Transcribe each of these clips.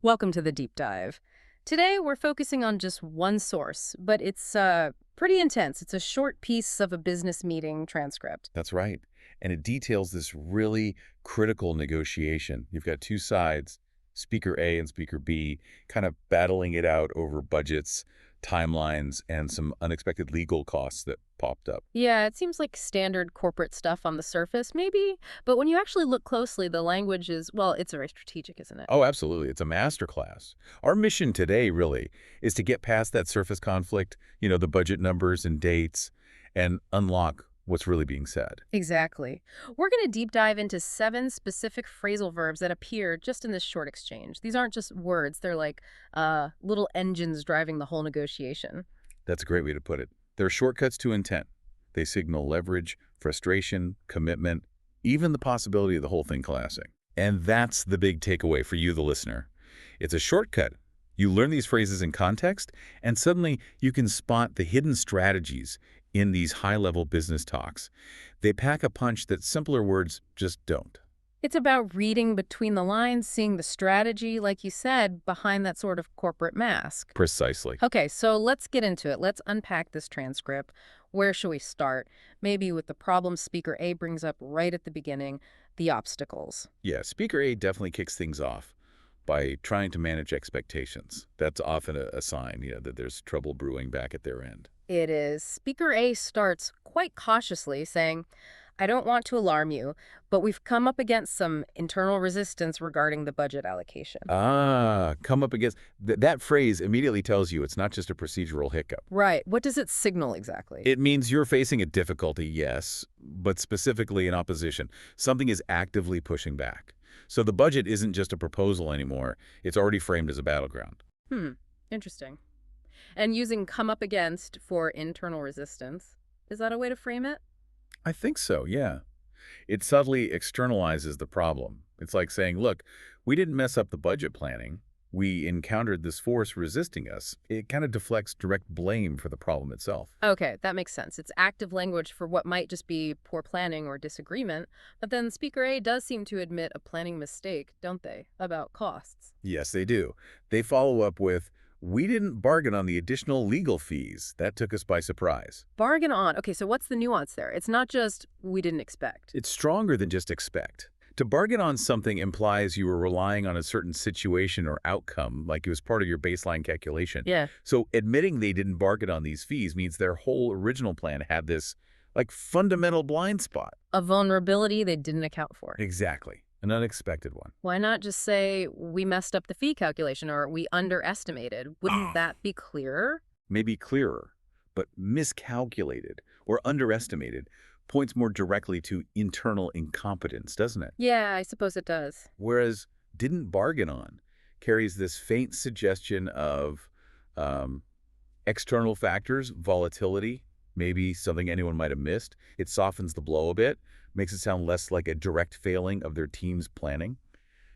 Welcome to the deep dive. Today, we're focusing on just one source, but it's pretty intense. It's a short piece of a business meeting transcript. That's right. And it details this really critical negotiation. You've got two sides, Speaker A and Speaker B, kind of battling it out over budgets, timelines, and some unexpected legal costs that popped up. Yeah, it seems like standard corporate stuff on the surface, maybe, but when you actually look closely, the language is, well, it's very strategic, isn't it? Oh, absolutely. It's a masterclass. Our mission today, really, is to get past that surface conflict, the budget numbers and dates, and unlock what's really being said. Exactly. We're going to deep dive into 7 specific phrasal verbs that appear just in this short exchange. These aren't just words, they're like little engines driving the whole negotiation. That's a great way to put it. They're shortcuts to intent. They signal leverage, frustration, commitment, even the possibility of the whole thing collapsing. And that's the big takeaway for you, the listener. It's a shortcut. You learn these phrases in context, and suddenly you can spot the hidden strategies in these high-level business talks. They pack a punch that simpler words just don't. It's about reading between the lines, seeing the strategy, like you said, behind that sort of corporate mask. Precisely. Okay, so let's get into it. Let's unpack this transcript. Where should we start? Maybe with the problem Speaker A brings up right at the beginning, the obstacles. Yeah, Speaker A definitely kicks things off by trying to manage expectations. That's often a sign, that there's trouble brewing back at their end. It is. Speaker A starts quite cautiously, saying, I don't want to alarm you, but we've come up against some internal resistance regarding the budget allocation. Come up against that phrase immediately tells you it's not just a procedural hiccup. Right. What does it signal exactly? It means you're facing a difficulty, yes, but specifically in opposition. Something is actively pushing back. So the budget isn't just a proposal anymore. It's already framed as a battleground. Interesting. And using come up against for internal resistance, is that a way to frame it? I think so, yeah. It subtly externalizes the problem. It's like saying, look, we didn't mess up the budget planning. We encountered this force resisting us. It kind of deflects direct blame for the problem itself. Okay, that makes sense. It's active language for what might just be poor planning or disagreement, but then Speaker A does seem to admit a planning mistake, don't they, about costs? Yes, they do. They follow up with, we didn't bargain on the additional legal fees. That took us by surprise. Bargain on. Okay, so what's the nuance there? It's not just we didn't expect. It's stronger than just expect. To bargain on something implies you were relying on a certain situation or outcome, like it was part of your baseline calculation. Yeah. So admitting they didn't bargain on these fees means their whole original plan had this, fundamental blind spot. A vulnerability they didn't account for. Exactly. An unexpected one. Why not just say we messed up the fee calculation or we underestimated? Wouldn't that be clearer? Maybe clearer, but miscalculated or underestimated points more directly to internal incompetence, doesn't it? Yeah, I suppose it does. Whereas didn't bargain on carries this faint suggestion of external factors, volatility, maybe something anyone might have missed. It softens the blow a bit, makes it sound less like a direct failing of their team's planning.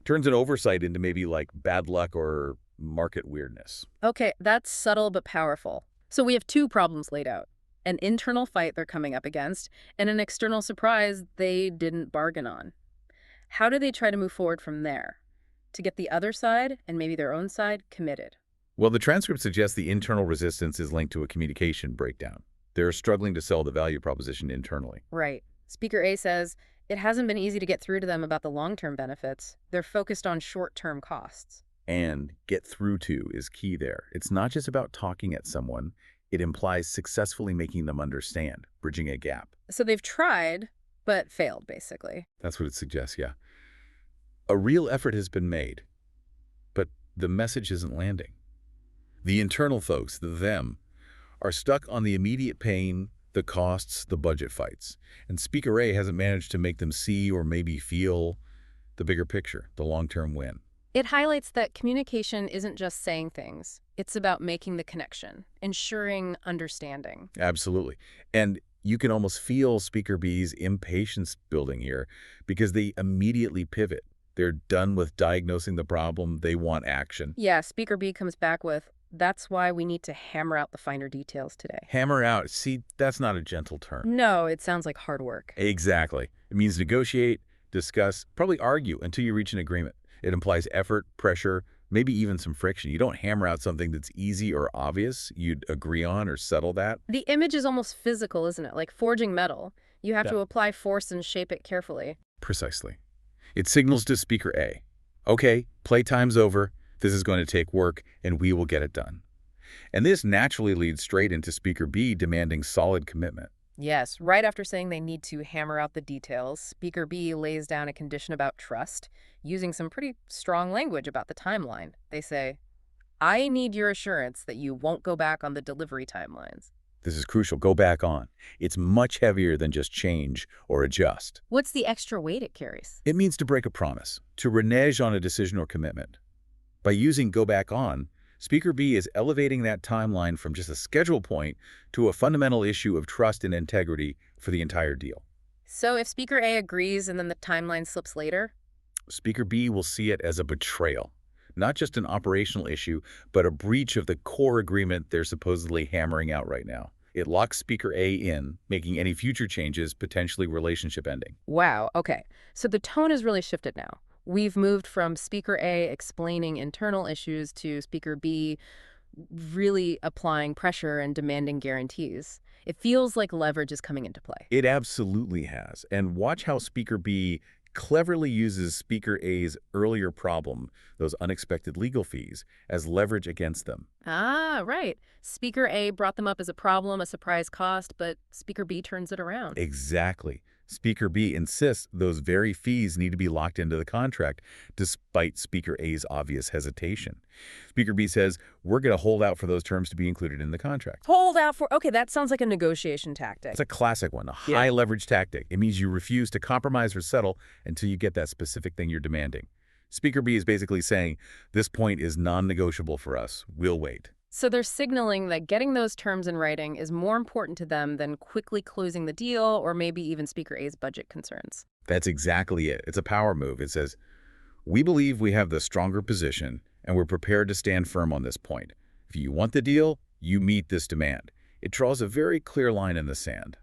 Turns an oversight into maybe like bad luck or market weirdness. Okay, that's subtle but powerful. So we have 2 problems laid out. An internal fight they're coming up against, and an external surprise they didn't bargain on. How do they try to move forward from there? To get the other side, and maybe their own side, committed. Well, the transcript suggests the internal resistance is linked to a communication breakdown. They're struggling to sell the value proposition internally. Right. Speaker A says, it hasn't been easy to get through to them about the long-term benefits. They're focused on short-term costs. And get through to is key there. It's not just about talking at someone. It implies successfully making them understand, bridging a gap. So they've tried, but failed, basically. That's what it suggests, yeah. A real effort has been made, but the message isn't landing. The internal folks, the them, are stuck on the immediate pain, the costs, the budget fights. And Speaker A hasn't managed to make them see or maybe feel the bigger picture, the long-term win. It highlights that communication isn't just saying things. It's about making the connection, ensuring understanding. Absolutely. And you can almost feel Speaker B's impatience building here because they immediately pivot. They're done with diagnosing the problem. They want action. Yeah, Speaker B comes back with, that's why we need to hammer out the finer details today. Hammer out. See, that's not a gentle term. No, it sounds like hard work. Exactly. It means negotiate, discuss, probably argue until you reach an agreement. It implies effort, pressure, maybe even some friction. You don't hammer out something that's easy or obvious. You'd agree on or settle that. The image is almost physical, isn't it? Like forging metal. You have Yeah. to apply force and shape it carefully. Precisely. It signals to speaker A, okay, playtime's over, this is going to take work, and we will get it done. And this naturally leads straight into speaker B demanding solid commitment. Yes, right after saying they need to hammer out the details, Speaker B lays down a condition about trust, using some pretty strong language about the timeline. They say, I need your assurance that you won't go back on the delivery timelines. This is crucial. Go back on. It's much heavier than just change or adjust. What's the extra weight it carries? It means to break a promise, to renege on a decision or commitment. By using go back on, Speaker B is elevating that timeline from just a schedule point to a fundamental issue of trust and integrity for the entire deal. So if Speaker A agrees and then the timeline slips later? Speaker B will see it as a betrayal, not just an operational issue, but a breach of the core agreement they're supposedly hammering out right now. It locks Speaker A in, making any future changes potentially relationship ending. Wow, okay. So the tone has really shifted now. We've moved from Speaker A explaining internal issues to Speaker B really applying pressure and demanding guarantees. It feels like leverage is coming into play. It absolutely has. And watch how Speaker B cleverly uses Speaker A's earlier problem, those unexpected legal fees, as leverage against them. Ah, right. Speaker A brought them up as a problem, a surprise cost, but Speaker B turns it around. Exactly. Speaker B insists those very fees need to be locked into the contract, despite Speaker A's obvious hesitation. Speaker B says, we're going to hold out for those terms to be included in the contract. Hold out for, okay, that sounds like a negotiation tactic. It's a classic one, a high leverage tactic. It means you refuse to compromise or settle until you get that specific thing you're demanding. Speaker B is basically saying, this point is non-negotiable for us. We'll wait. So they're signaling that getting those terms in writing is more important to them than quickly closing the deal or maybe even Speaker A's budget concerns. That's exactly it. It's a power move. It says, we believe we have the stronger position and we're prepared to stand firm on this point. If you want the deal, you meet this demand. It draws a very clear line in the sand.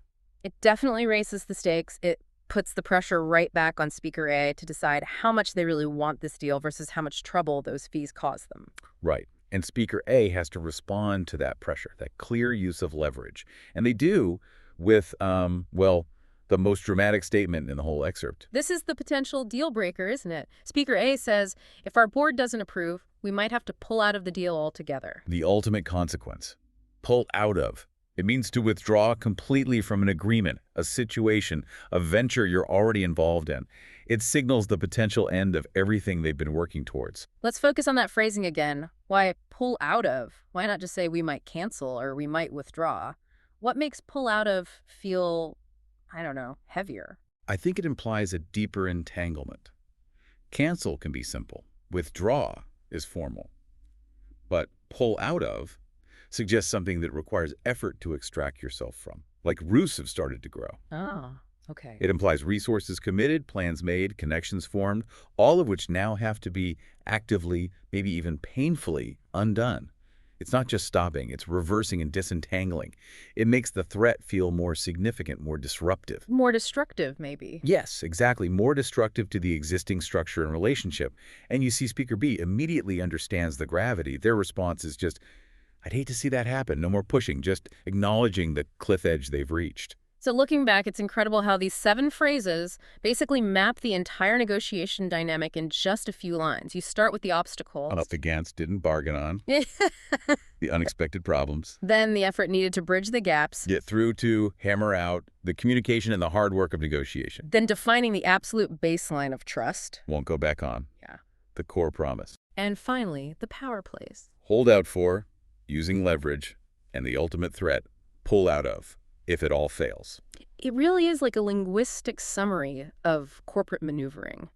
It definitely raises the stakes. It puts the pressure right back on Speaker A to decide how much they really want this deal versus how much trouble those fees cause them. Right. And Speaker A has to respond to that pressure, that clear use of leverage. And they do with, well, the most dramatic statement in the whole excerpt. This is the potential deal breaker, isn't it? Speaker A says, if our board doesn't approve, we might have to pull out of the deal altogether. The ultimate consequence. Pull out of. It means to withdraw completely from an agreement, a situation, a venture you're already involved in. It signals the potential end of everything they've been working towards. Let's focus on that phrasing again. Why pull out of? Why not just say we might cancel or we might withdraw? What makes pull out of feel, I don't know, heavier? I think it implies a deeper entanglement. Cancel can be simple. Withdraw is formal. But pull out of suggests something that requires effort to extract yourself from, like roots have started to grow. Oh, okay. It implies resources committed, plans made, connections formed, all of which now have to be actively, maybe even painfully, undone. It's not just stopping, it's reversing and disentangling. It makes the threat feel more significant, more disruptive. More destructive, maybe. Yes, exactly, more destructive to the existing structure and relationship. And you see Speaker B immediately understands the gravity. Their response is just, I'd hate to see that happen. No more pushing, just acknowledging the cliff edge they've reached. So looking back, it's incredible how these 7 phrases basically map the entire negotiation dynamic in just a few lines. You start with the obstacles. Up against, didn't bargain on. The unexpected problems. Then the effort needed to bridge the gaps. Get through to hammer out the communication and the hard work of negotiation. Then defining the absolute baseline of trust. Won't go back on. Yeah. The core promise. And finally, the power plays. Hold out for, using leverage, and the ultimate threat, pull out of, if it all fails. It really is like a linguistic summary of corporate maneuvering.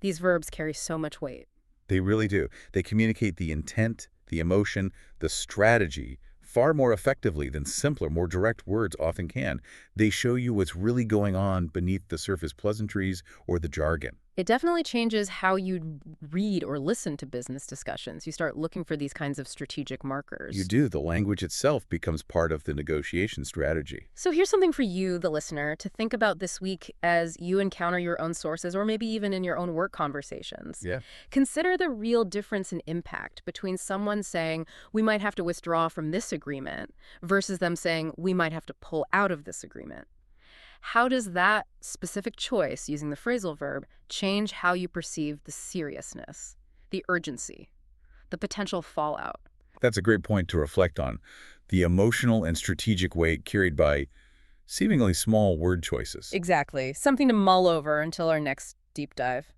These verbs carry so much weight. They really do. They communicate the intent, the emotion, the strategy far more effectively than simpler, more direct words often can. They show you what's really going on beneath the surface pleasantries or the jargon. It definitely changes how you read or listen to business discussions. You start looking for these kinds of strategic You markers. do. The language itself becomes part of the negotiation strategy. So here's something for you, the listener, to think about this week as you encounter your own sources or maybe even in your own work conversations. Yeah. Consider the real difference in impact between someone saying, we might have to withdraw from this agreement, versus them saying, we might have to pull out of this agreement. How does that specific choice, using the phrasal verb, change how you perceive the seriousness, the urgency, the potential fallout? That's a great point to reflect on. The emotional and strategic weight carried by seemingly small word choices. Exactly. Something to mull over until our next deep dive.